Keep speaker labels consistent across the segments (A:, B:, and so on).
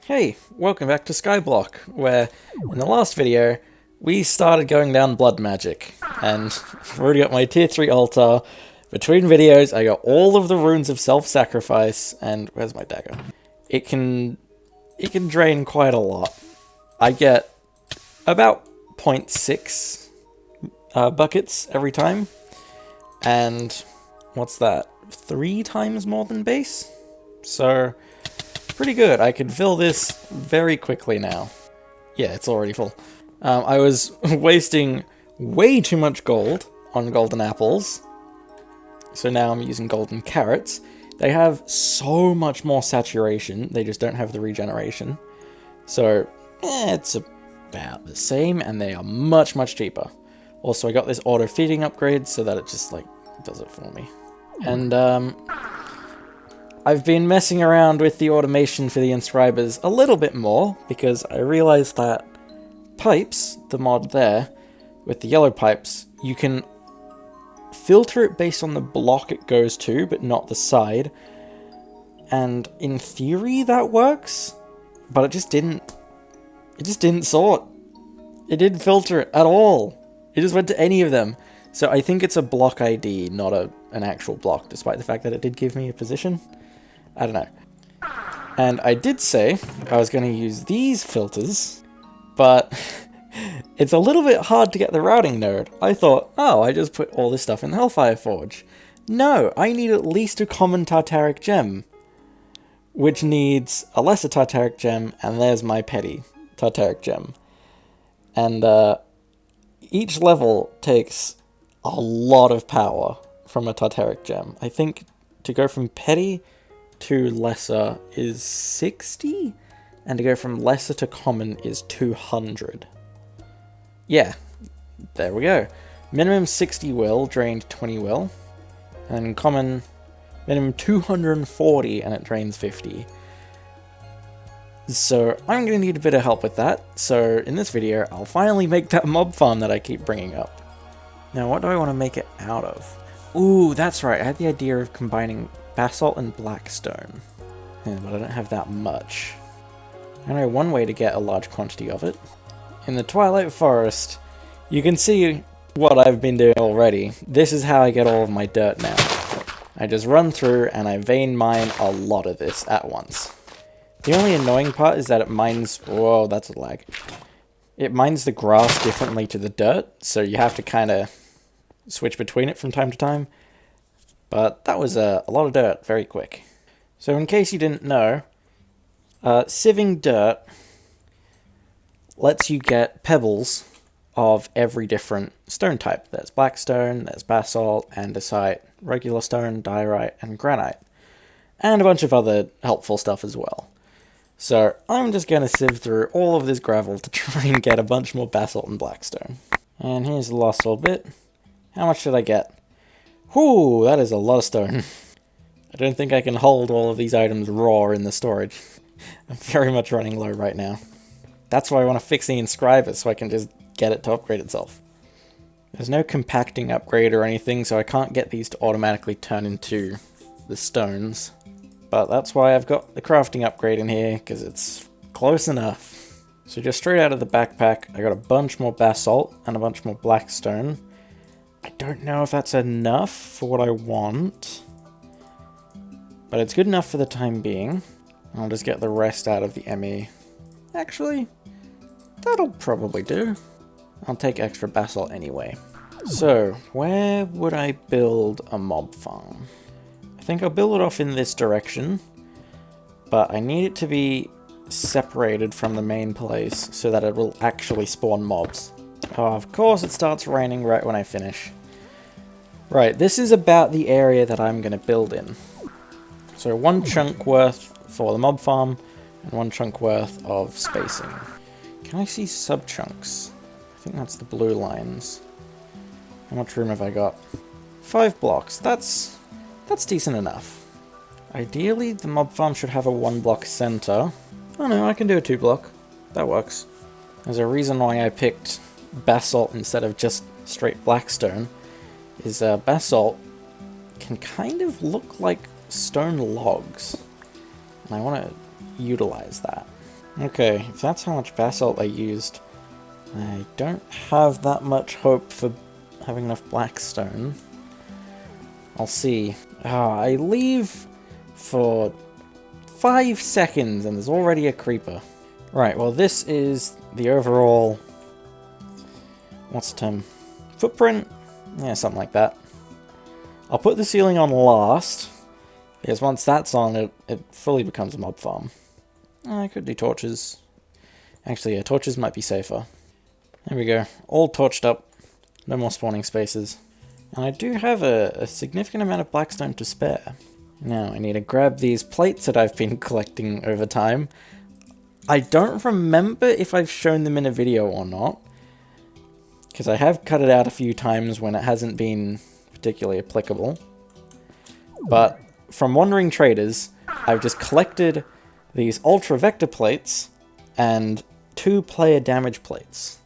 A: Hey, welcome back to Skyblock, where in the last video we started going down blood magic, and I've already got my tier 3 altar. Between videos I got all of the runes of self-sacrifice, and where's my dagger? It can drain quite a lot. I get about 0.6 buckets every time, and what's that? 3 times more than base? So pretty good. I can fill this very quickly now. Yeah, it's already full. I was wasting way too much gold on golden apples, so now I'm using golden carrots. They have so much more saturation, they just don't have the regeneration. So, it's about the same, and they are much, much cheaper. Also, I got this auto-feeding upgrade so that it just, like, does it for me. And, I've been messing around with the automation for the inscribers a little bit more, because I realized that pipes, the mod there, with the yellow pipes, you can filter it based on the block it goes to, but not the side. And in theory that works, but it just didn't sort. It didn't filter it at all. It just went to any of them. So I think it's a block ID, not an actual block, despite the fact that it did give me a position. I don't know. And I did say I was going to use these filters, but it's a little bit hard to get the routing node. I thought, oh, I just put all this stuff in the Hellfire Forge. No, I need at least a common Tartaric gem, which needs a lesser Tartaric gem, and there's my petty Tartaric gem. And each level takes a lot of power from a Tartaric gem. I think to go from petty to lesser is 60, and to go from lesser to common is 200. Yeah, there we go. Minimum 60 will, drained 20 will, and common minimum 240 and it drains 50. So I'm going to need a bit of help with that, so in this video I'll finally make that mob farm that I keep bringing up. Now what do I want to make it out of? Ooh, that's right, I had the idea of combining basalt and blackstone. Yeah, but I don't have that much. I know one way to get a large quantity of it. In the Twilight Forest, you can see what I've been doing already. This is how I get all of my dirt now. I just run through and I vein mine a lot of this at once. The only annoying part is that it mines... Whoa, that's a lag. It mines the grass differently to the dirt, so you have to kind of switch between it from time to time. But that was a lot of dirt very quick. So in case you didn't know, sieving dirt lets you get pebbles of every different stone type. There's blackstone, there's basalt, andesite, regular stone, diorite, and granite. And a bunch of other helpful stuff as well. So I'm just going to sieve through all of this gravel to try and get a bunch more basalt and blackstone. And here's the last little bit. How much did I get? Whew, that is a lot of stone. I don't think I can hold all of these items raw in the storage. I'm very much running low right now. That's why I want to fix the inscriber, so I can just get it to upgrade itself. There's no compacting upgrade or anything, so I can't get these to automatically turn into the stones. But that's why I've got the crafting upgrade in here, because it's close enough. So just straight out of the backpack, I got a bunch more basalt and a bunch more blackstone. I don't know if that's enough for what I want, but it's good enough for the time being. I'll just get the rest out of the ME. Actually, that'll probably do. I'll take extra basalt anyway. So, where would I build a mob farm? I think I'll build it off in this direction, but I need it to be separated from the main place so that it will actually spawn mobs. Oh, of course it starts raining right when I finish. Right, this is about the area that I'm going to build in. So 1 chunk worth for the mob farm, and 1 chunk worth of spacing. Can I see sub-chunks? I think that's the blue lines. How much room have I got? 5 blocks, that's decent enough. Ideally, the mob farm should have a 1-block center. Oh no, I can do a 2-block. That works. There's a reason why I picked basalt instead of just straight blackstone, is basalt can kind of look like stone logs, and I want to utilize that. Okay, if that's how much basalt I used, I don't have that much hope for having enough blackstone. I'll see. I leave for 5 seconds and there's already a creeper. Right, well this is the overall... what's the term? Footprint? Yeah, something like that. I'll put the ceiling on last, because once that's on, it fully becomes a mob farm. I could do torches. Actually, yeah, torches might be safer. There we go. All torched up. No more spawning spaces. And I do have a significant amount of blackstone to spare. Now, I need to grab these plates that I've been collecting over time. I don't remember if I've shown them in a video or not, because I have cut it out a few times when it hasn't been particularly applicable. But from Wandering Traders, I've just collected these Ultra Vector plates and 2 player damage plates.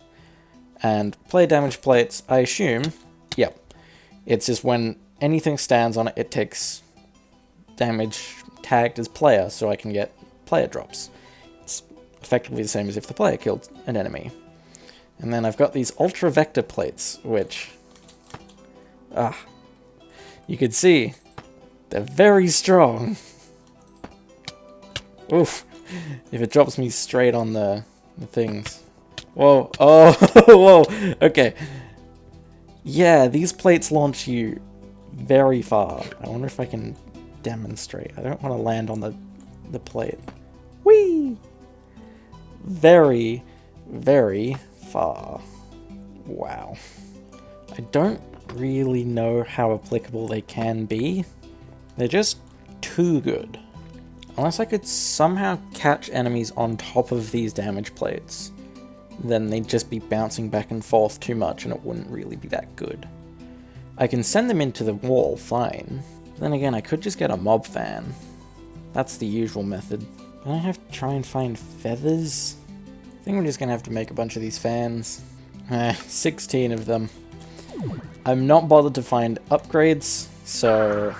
A: And player damage plates, I assume, yep, it's just when anything stands on it, it takes damage tagged as player, so I can get player drops. It's effectively the same as if the player killed an enemy. And then I've got these Ultra Vector plates, which, you can see, they're very strong. Oof, if it drops me straight on the things. Whoa, oh, whoa, okay. Yeah, these plates launch you very far. I wonder if I can demonstrate. I don't want to land on the plate. Whee! Very, very far. Wow. I don't really know how applicable they can be. They're just too good. Unless I could somehow catch enemies on top of these damage plates, then they'd just be bouncing back and forth too much and it wouldn't really be that good. I can send them into the wall, fine. But then again, I could just get a mob fan. That's the usual method. But I have to try and find feathers. I think we're just gonna have to make a bunch of these fans. 16 of them. I'm not bothered to find upgrades, so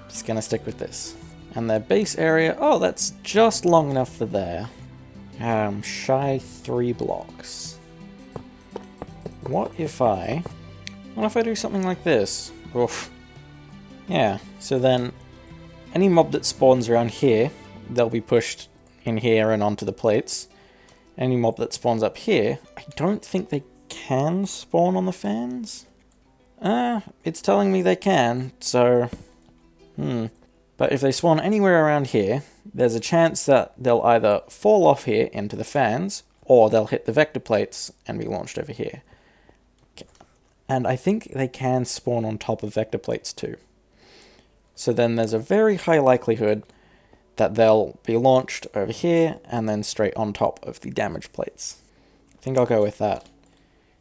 A: just gonna stick with this. And their base area, oh, that's just long enough for there. Shy 3 blocks. What if I do something like this? Oof. Yeah, so then any mob that spawns around here, they'll be pushed in here and onto the plates. Any mob that spawns up here, I don't think they can spawn on the fans. It's telling me they can, so... But if they spawn anywhere around here, there's a chance that they'll either fall off here into the fans, or they'll hit the vector plates and be launched over here. Okay. And I think they can spawn on top of vector plates too. So then there's a very high likelihood that they'll be launched over here and then straight on top of the damage plates. I think I'll go with that.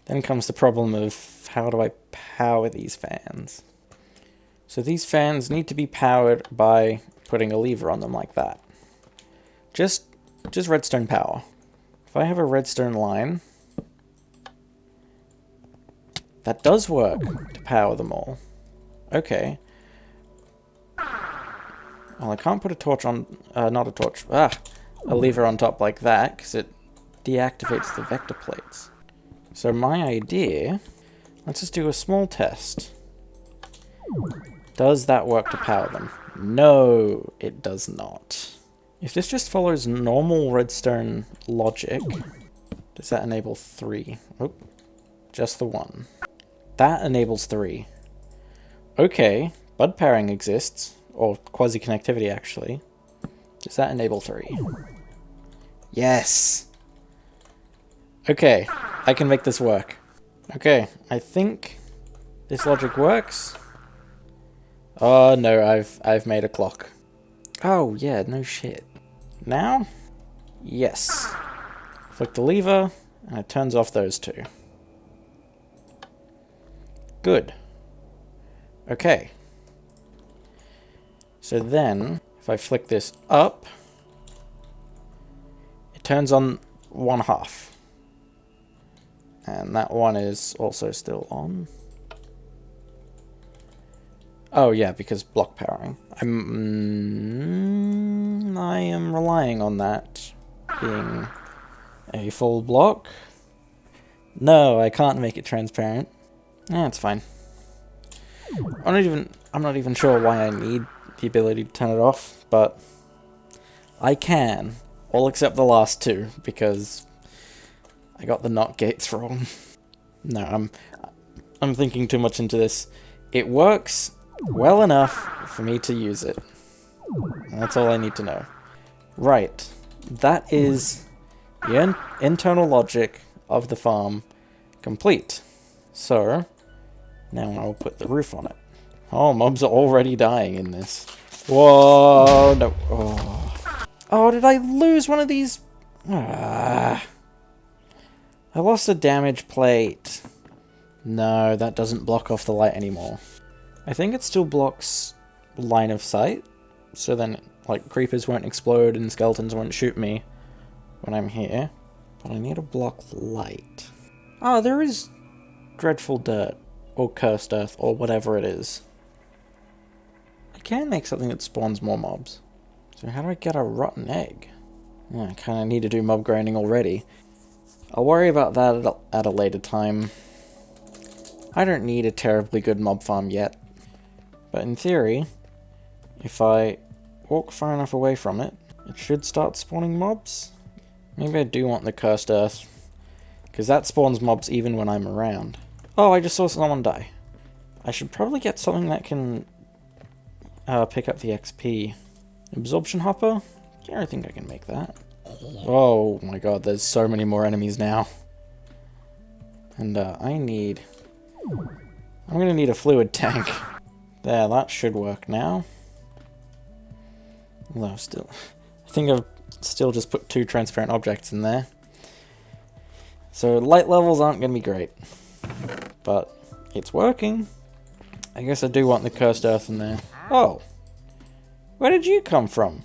A: Then comes the problem of how do I power these fans? So these fans need to be powered by putting a lever on them like that. Just redstone power. If I have a redstone line, that does work to power them all. Okay. Well, I can't put a torch on, not a torch, a lever on top like that, because it deactivates the vector plates. So my idea, let's just do a small test. Does that work to power them? No, it does not. If this just follows normal redstone logic, does that enable 3? Oh, just the 1. That enables 3. Okay, bud pairing exists, or quasi-connectivity actually. Does that enable 3? Yes! Okay, I can make this work. Okay, I think this logic works. Oh no, I've made a clock. Oh yeah, no shit. Now? Yes. Flick the lever, and it turns off those 2. Good. Okay. So then, if I flick this up, it turns on 1/2. And that one is also still on. Oh yeah, because block powering. I am relying on that. being a full block. No, I can't make it transparent. It's fine. I'm not even sure why I need the ability to turn it off, but I can. All except the last two, because I got the NOT gates wrong. No, I'm thinking too much into this. It works well enough for me to use it. And that's all I need to know. Right. That is the internal logic of the farm complete. So, now I'll put the roof on it. Oh, mobs are already dying in this. Whoa, no. Oh, did I lose one of these? I lost a damage plate. No, that doesn't block off the light anymore. I think it still blocks line of sight. So then, like, creepers won't explode and skeletons won't shoot me when I'm here. But I need to block light. Oh, there is dreadful dirt. Or cursed earth, or whatever it is. I can make something that spawns more mobs. So how do I get a rotten egg? I kind of need to do mob grinding already. I'll worry about that at a later time. I don't need a terribly good mob farm yet. But in theory, if I walk far enough away from it, it should start spawning mobs. Maybe I do want the cursed earth, because that spawns mobs even when I'm around. Oh, I just saw someone die. I should probably get something that can pick up the XP. Absorption hopper? Yeah, I think I can make that. Oh my god, there's so many more enemies now. And I'm gonna need a fluid tank. There, that should work now. Although I think I've still just put 2 transparent objects in there. So light levels aren't gonna be great. But it's working. I guess I do want the cursed earth in there. Oh! Where did you come from?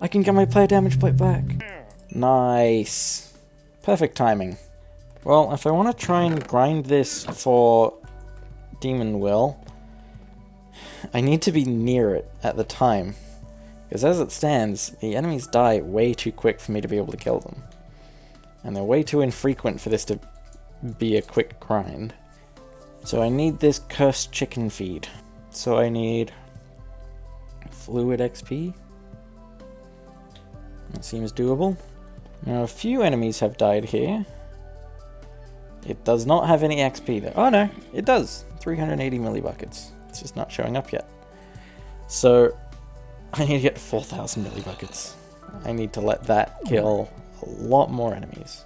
A: I can get my player damage plate back. Nice. Perfect timing. Well, if I want to try and grind this for Demon Will, I need to be near it at the time. Because as it stands, the enemies die way too quick for me to be able to kill them. And they're way too infrequent for this to be a quick grind. So I need this cursed chicken feed. So I need fluid XP. That seems doable. Now a few enemies have died here. It does not have any XP though. Oh no, it does. 380 millibuckets. It's just not showing up yet. So I need to get 4,000 millibuckets. I need to let that kill a lot more enemies.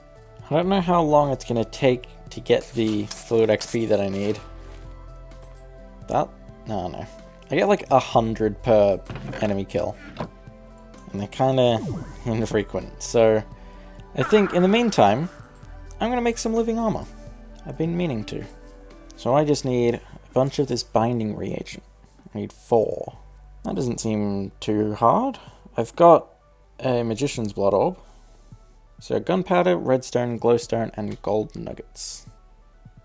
A: I don't know how long it's going to take to get the fluid XP that I need. No. I get like 100 per enemy kill. And they're kind of infrequent. So I think in the meantime, I'm going to make some living armor. I've been meaning to. So I just need a bunch of this binding reagent. I need 4. That doesn't seem too hard. I've got a magician's blood orb. So gunpowder, redstone, glowstone, and gold nuggets.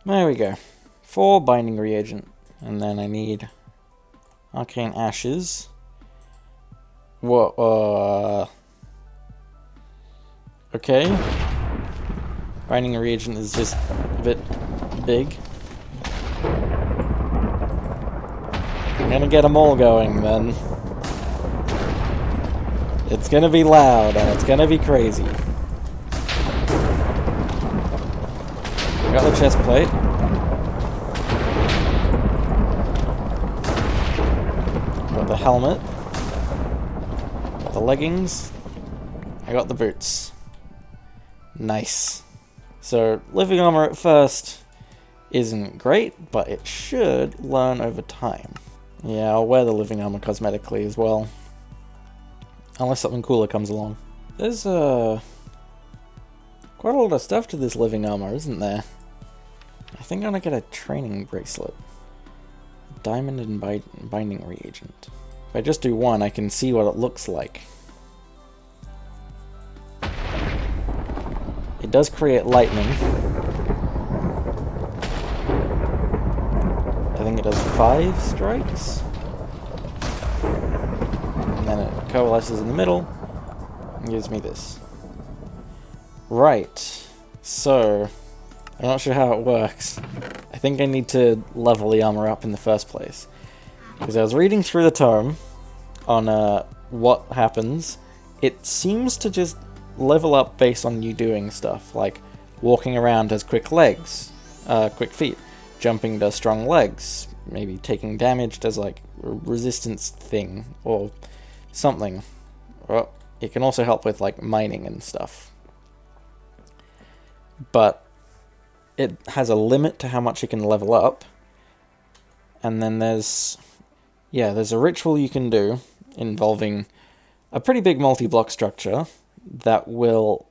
A: There we go. 4 binding reagent. And then I need arcane ashes. Whoa, okay. Binding reagent is just a bit big. I'm gonna get them all going then. It's gonna be loud and it's gonna be crazy. I got the chest plate. Got the helmet. Got the leggings. I got the boots. Nice. So, living armor at first isn't great, but it should learn over time. Yeah, I'll wear the living armor cosmetically as well. Unless something cooler comes along. There's quite a lot of stuff to this living armor, isn't there? I think I'm gonna get a training bracelet. Diamond and binding reagent. If I just do one, I can see what it looks like. It does create lightning. I think it does 5 strikes. And then it coalesces in the middle and gives me this. Right, so I'm not sure how it works. I think I need to level the armor up in the first place. Because I was reading through the tome on what happens. It seems to just level up based on you doing stuff, like walking around has quick legs, quick feet, jumping does strong legs, maybe taking damage does like a resistance thing, or something. Well, it can also help with like mining and stuff. But it has a limit to how much it can level up. And then there's a ritual you can do involving a pretty big multi-block structure that will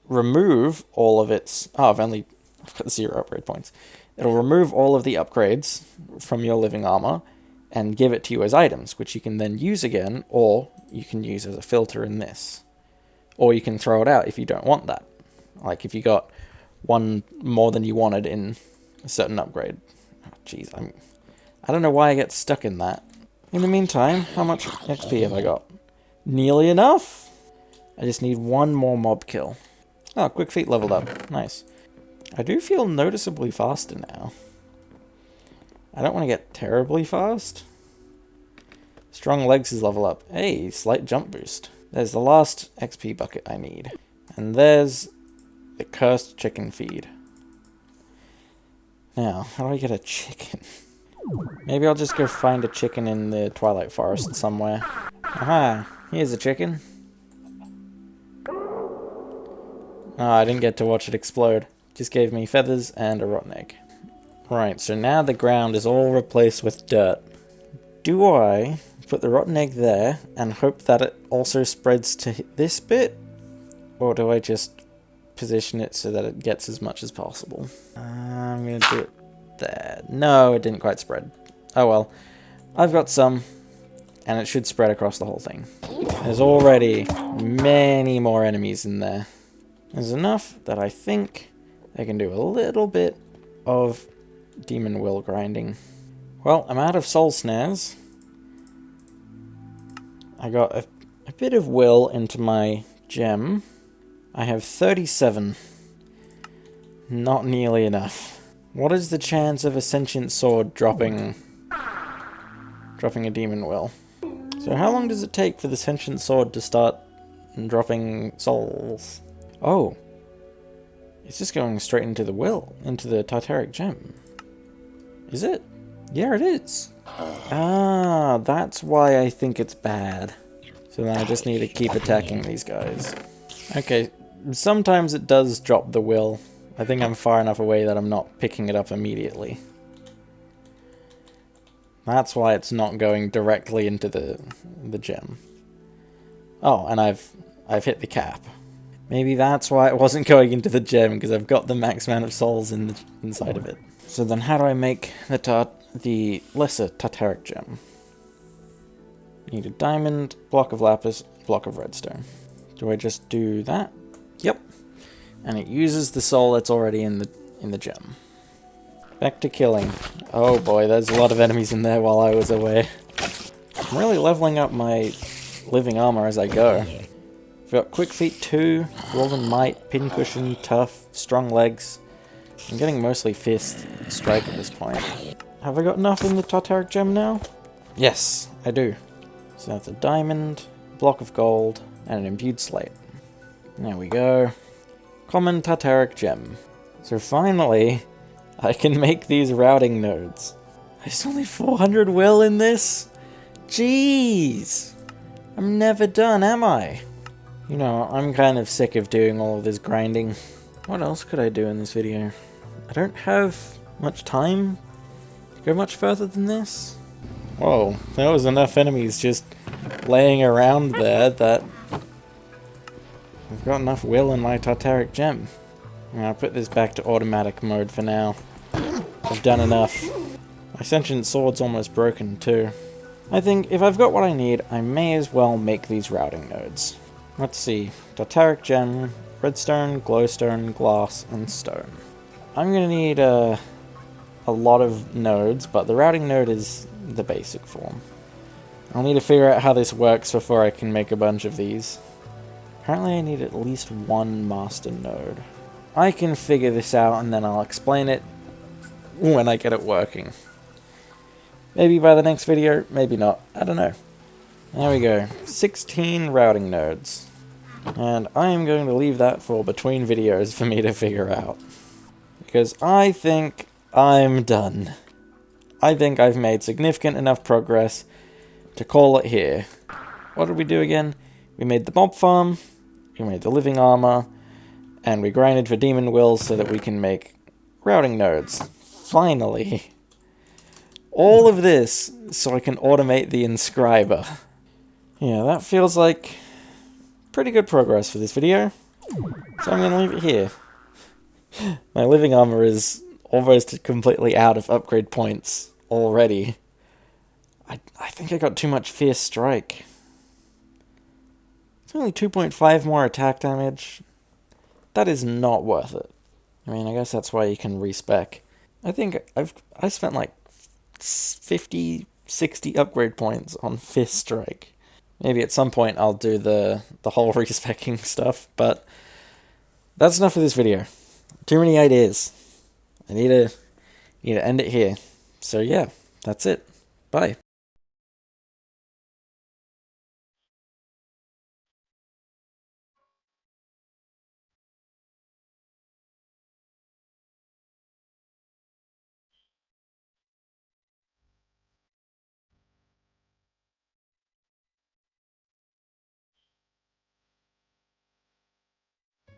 A: remove all of its... Oh, I've got 0 upgrade points. It'll remove all of the upgrades from your living armor and give it to you as items, which you can then use again, or you can use as a filter in this. Or you can throw it out if you don't want that. Like if you got one more than you wanted in a certain upgrade. Oh, jeez, I don't know why I get stuck in that. In the meantime, how much XP have I got? Nearly enough! I just need one more mob kill. Oh, quick feet leveled up. Nice. I do feel noticeably faster now. I don't want to get terribly fast. Strong legs is level up. Hey, slight jump boost. There's the last XP bucket I need. And there's the cursed chicken feed. Now, how do I get a chicken? Maybe I'll just go find a chicken in the Twilight Forest somewhere. Aha, here's a chicken. Oh, I didn't get to watch it explode. Just gave me feathers and a rotten egg. Right, so now the ground is all replaced with dirt. Do I put the rotten egg there and hope that it also spreads to this bit? Or do I just position it so that it gets as much as possible? I'm going to do it there. No, it didn't quite spread. Oh well. I've got some, and it should spread across the whole thing. There's already many more enemies in there. There's enough that I think I can do a little bit of demon will grinding. Well, I'm out of soul snares. I got a bit of will into my gem. I have 37. Not nearly enough. What is the chance of a sentient sword dropping a demon will? So how long does it take for the sentient sword to start dropping souls? Oh. It's just going straight into the will, into the Tartaric gem. Is it? Yeah, it is. Ah, that's why I think it's bad. So then I just need to keep attacking these guys. Okay, sometimes it does drop the will. I think I'm far enough away that I'm not picking it up immediately. That's why it's not going directly into the gem. Oh, and I've hit the cap. Maybe that's why it wasn't going into the gem, because I've got the max amount of souls inside of it. So then how do I make the lesser Tartaric gem? Need a diamond, block of lapis, block of redstone. Do I just do that? Yep. And it uses the soul that's already in the gem. Back to killing. Oh boy, there's a lot of enemies in there while I was away. I'm really leveling up my living armor as I go. I've got quick feet 2, golden might, pincushion, tough, strong legs. I'm getting mostly fist strike at this point. Have I got enough in the Tartaric gem now? Yes, I do. So that's a diamond, block of gold, and an imbued slate. There we go. Common Tartaric gem. So finally, I can make these routing nodes. I still need 400 will in this? Jeez! I'm never done, am I? You know, I'm kind of sick of doing all of this grinding. What else could I do in this video? I don't have much time to go much further than this. Whoa, there was enough enemies just laying around there that I've got enough will in my Tartaric gem. I'll put this back to automatic mode for now. I've done enough. My sentient sword's almost broken too. I think if I've got what I need, I may as well make these routing nodes. Let's see. Tartaric gem, redstone, glowstone, glass, and stone. I'm gonna need a lot of nodes, but the routing node is the basic form. I'll need to figure out how this works before I can make a bunch of these. Apparently I need at least one master node. I can figure this out and then I'll explain it when I get it working. Maybe by the next video, maybe not. I don't know. There we go. 16 routing nodes. And I am going to leave that for between videos for me to figure out. Because I think I'm done. I think I've made significant enough progress to call it here. What did we do again? We made the mob farm, we made the living armor, and we grinded for demon wills so that we can make routing nodes. Finally. All of this so I can automate the inscriber. Yeah, that feels like pretty good progress for this video. So I'm going to leave it here. My living armor is almost completely out of upgrade points already. I think I got too much Fierce Strike. It's only 2.5 more attack damage. That is not worth it. I mean, I guess that's why you can respec. I think I spent like 50, 60 upgrade points on Fierce Strike. Maybe at some point I'll do the whole respecking stuff, but that's enough for this video. Too many ideas. I need to end it here. So yeah, that's it. Bye.